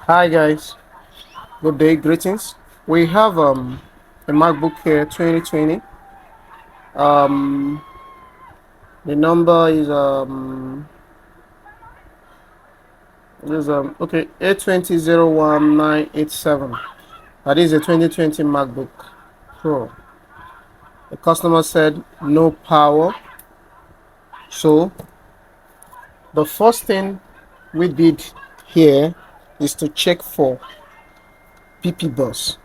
Hi guys, good day, greetings. We have a MacBook here 2020. Um the number is okay, 8201987. That is a 2020 MacBook Pro. The customer said no power. So the first thing we did here is to check for PP bus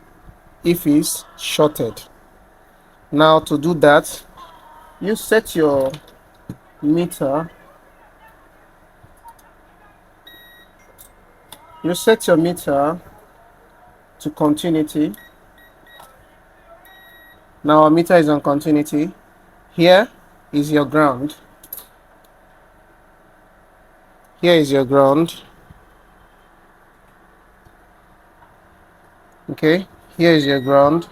if it's shorted. Now to do that, you set your meter to continuity. Now our meter is on continuity. Here is your ground. Here is your ground. Okay, here is your ground.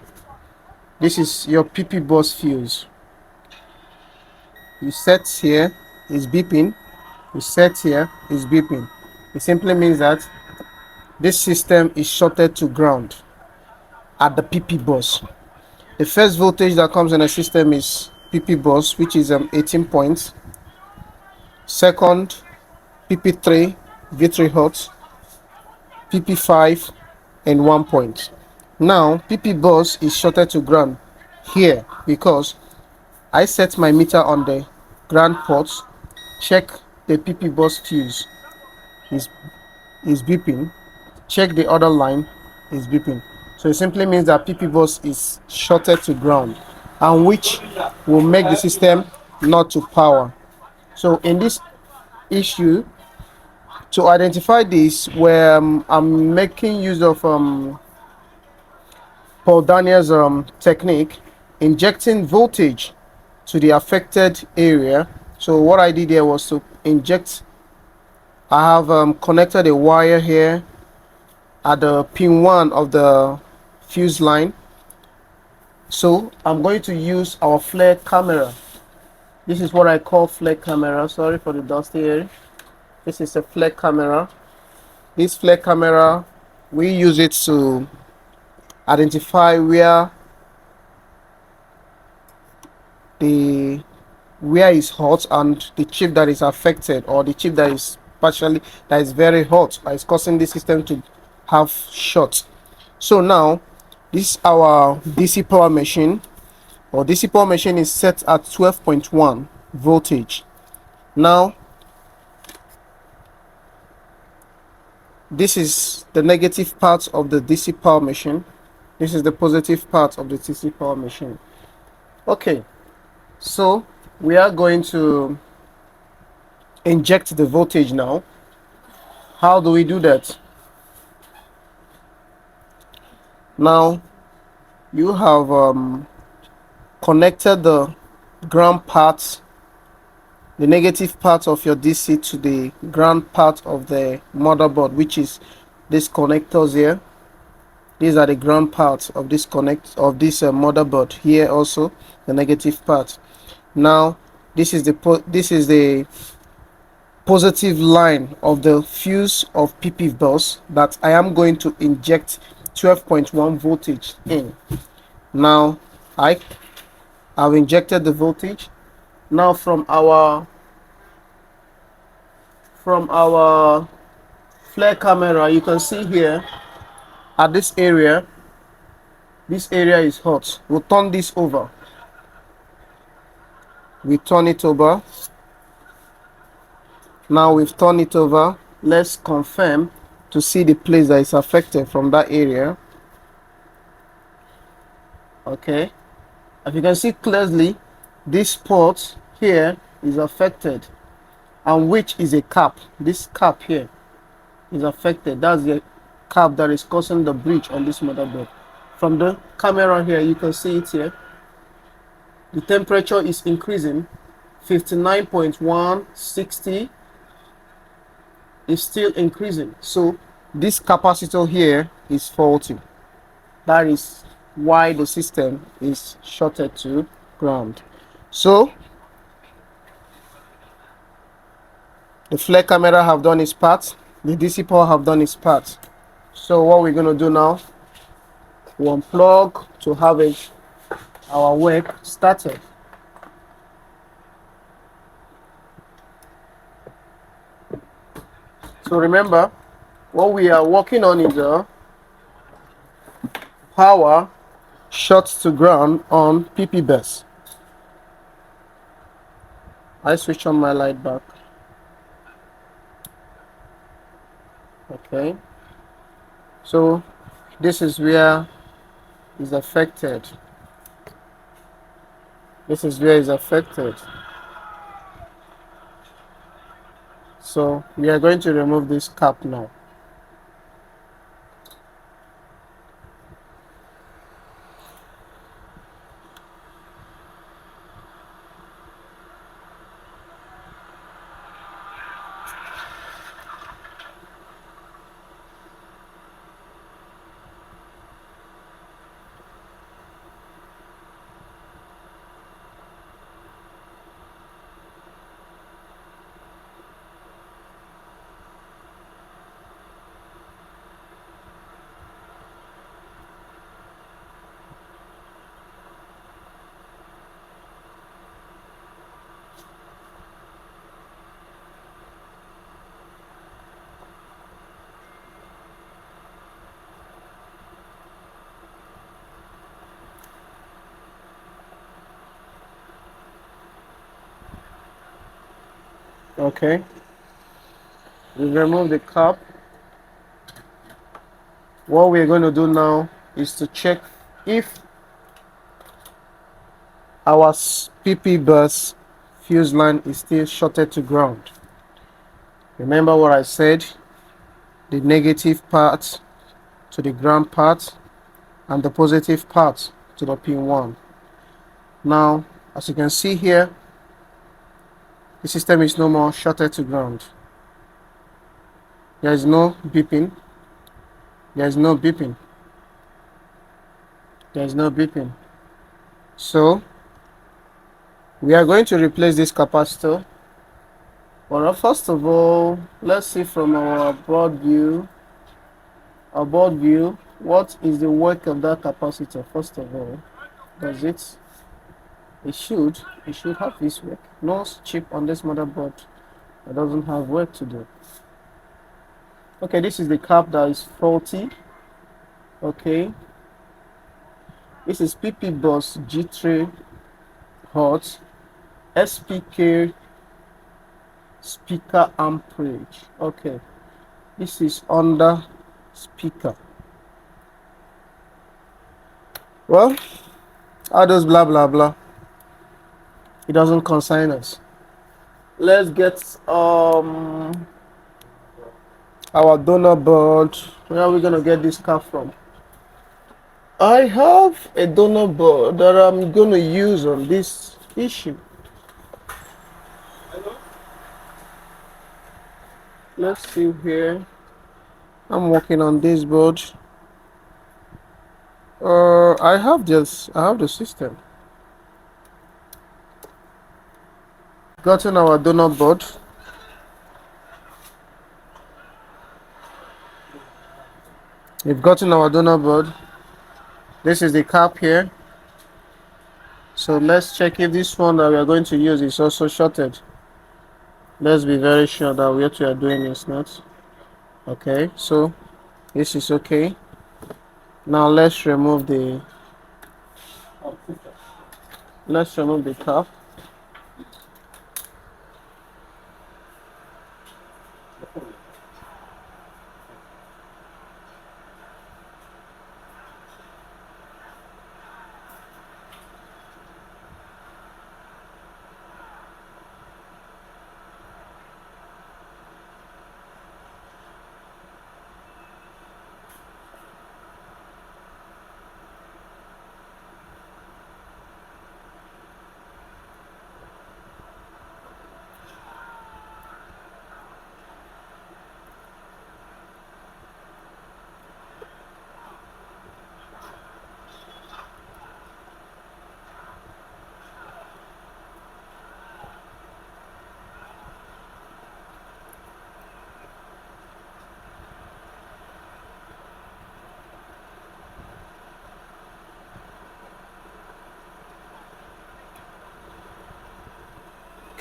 This is your PP bus fuse. You set here, is beeping. You set here, is beeping. It simply means that this system is shorted to ground at the PP bus. The first voltage that comes in the system is PP bus, which is 18 points. Second, PP3, V3 hot, PP5, and 1 point. Now, PP bus is shorted to ground here because I set my meter on the ground port. Check the PP bus fuse is beeping. Check the other line is beeping. So it simply means that PP bus is shorted to ground, and which will make the system not to power. So in this issue, to identify this, where I'm making use of Paul Daniel's technique, injecting voltage to the affected area. So what I did here was to inject. I have connected a wire here at the pin 1 of the fuse line. So I'm going to use our flare camera. This is what I call flare camera. Sorry for the dusty area. This is a flare camera. This flare camera, we use it to identify where is hot and the chip that is affected, or the chip that is very hot, that is causing the system to have short. So now this is our DC power machine. Or DC power machine is set at 12.1 voltage. Now this is the negative part of the DC power machine. This is the positive part of the DC power machine. Okay, so we are going to inject the voltage now. How do we do that? Now you have connected the ground part, the negative part of your DC, to the ground part of the motherboard, which is these connectors here. These are the ground parts of this motherboard. Here also the negative part. Now this is the positive line of the fuse of PP bus that I am going to inject 12.1 voltage in. Now I've injected the voltage. Now from our flare camera, you can see here at this area is hot. We'll turn this over. We turn it over. Now we've turned it over. Let's confirm to see the place that is affected from that area. Okay, as you can see clearly, this port here is affected, and which is a cap. This cap here is affected. That's the cap that is causing the breach on this motherboard. From the camera here, you can see it here. The temperature is increasing. 59.1, 60 is still increasing. So this capacitor here is faulty. That is why the system is shorted to ground. So the flare camera have done its part. The DC power have done its part. So what we're going to do now, we unplug to have our work started. So remember, what we are working on is a power short to ground on PP bus. I switch on my light back. Okay. So this is where is affected. This is where is affected. So we are going to remove this cap now. Okay. We remove the cap. What we're going to do now is to check if our PP bus fuse line is still shorted to ground. Remember what I said, the negative part to the ground part and the positive part to the pin 1. Now, as you can see here, the system is no more shorted to ground. There is no beeping. There is no beeping. There is no beeping. So, we are going to replace this capacitor. But first of all, let's see from our broad view. What is the work of that capacitor? First of all, does it? It should have this work. No chip on this motherboard that doesn't have work to do. Okay, this is the cap that is faulty. Okay, this is PP bus G3 hot SPK speaker amperage. Okay, this is under speaker. Well, all those blah blah blah, it doesn't concern us. Let's get our donor board. Where are we gonna get this cap from? I have a donor board that I'm gonna use on this issue. Let's see here. I'm working on this board. I have the system. Gotten our donor board. We've gotten our donor board. This is the cap here. So let's check if this one that we are going to use is also shorted. Let's be very sure that what we are doing is not. Okay, so this is okay. Now let's remove the cap.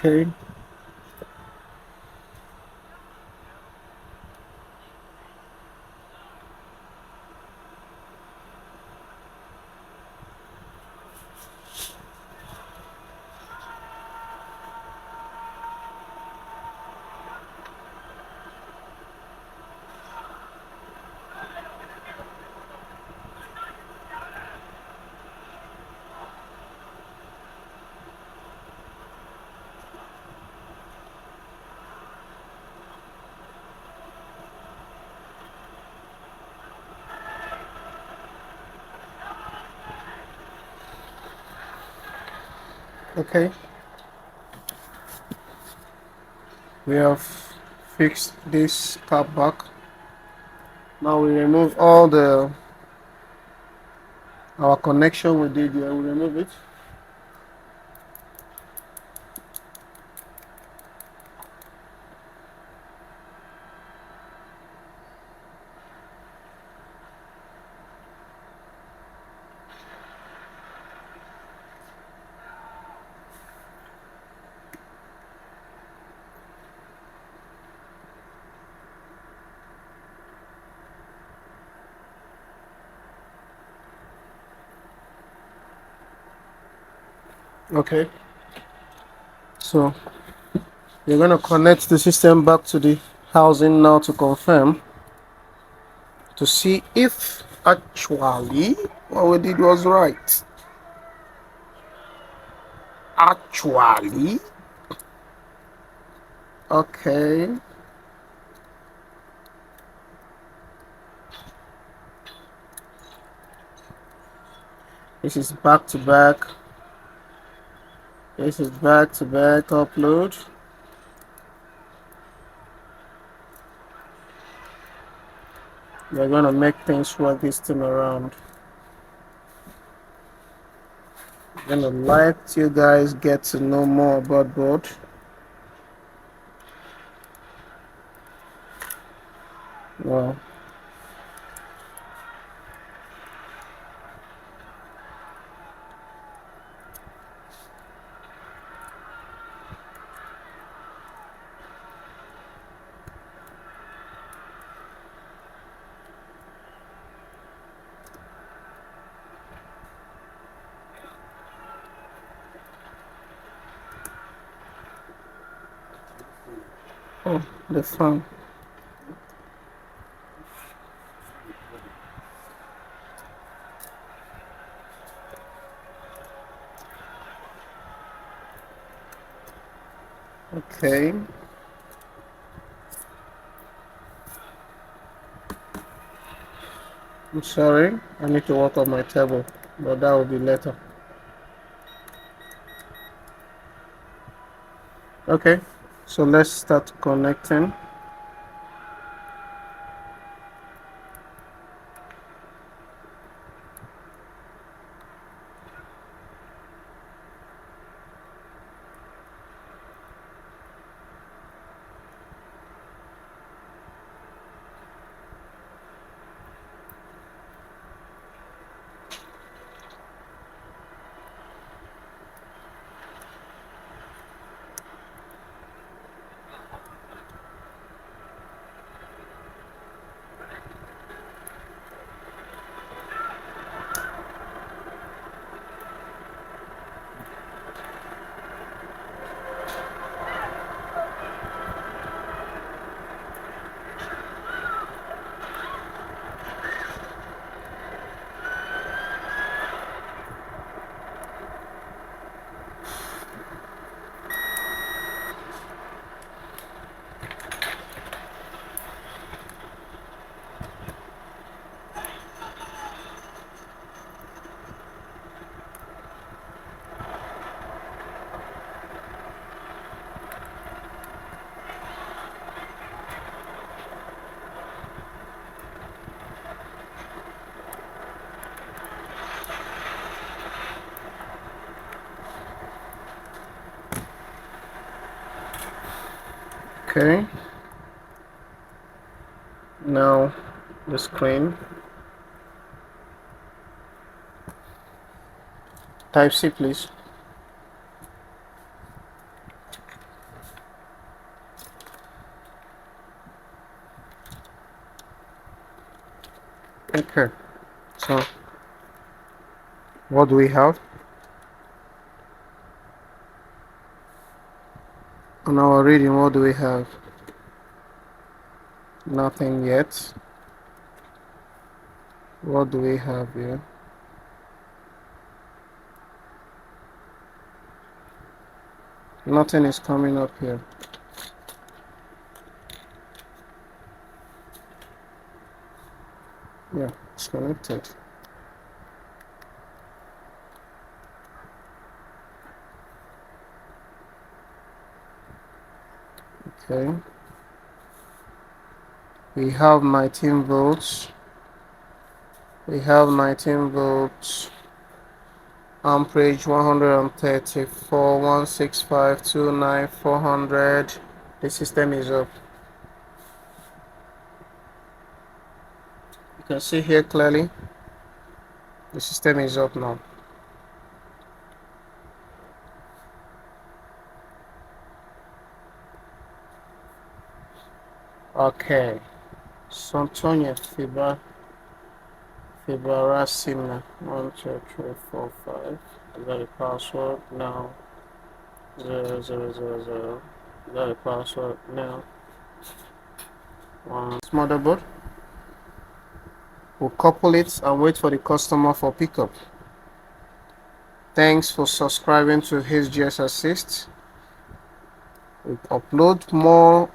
Okay. Okay. We have fixed this cap back. Now we remove all our connection we did here. We remove it. Okay. So you're gonna connect the system back to the housing now to confirm, to see if actually what we did was right. Actually, okay. This is back to back. This is back to back upload. We're gonna make things work this time around. I'm gonna let you guys get to know more about board. Well, oh, the phone. Okay. I'm sorry. I need to work on my table, but that will be later. Okay. So let's start connecting. Okay. Now the screen. Type C, please. Okay, so what do we have? On our reading, what do we have? Nothing yet. What do we have here? Nothing is coming up here. Yeah, it's connected. Okay. We have 19 volts. We have 19 volts. Amperage 134, 165, 29, 400. The system is up. You can see here clearly. The system is up now. Okay. Santonia Fibarasina 1, 2, 3, 4, 5. Is that the password? No. 0, 0, 0, 0. Is that the password? No. This motherboard. We'll couple it and wait for the customer for pickup. Thanks for subscribing to HGS Assist. We upload more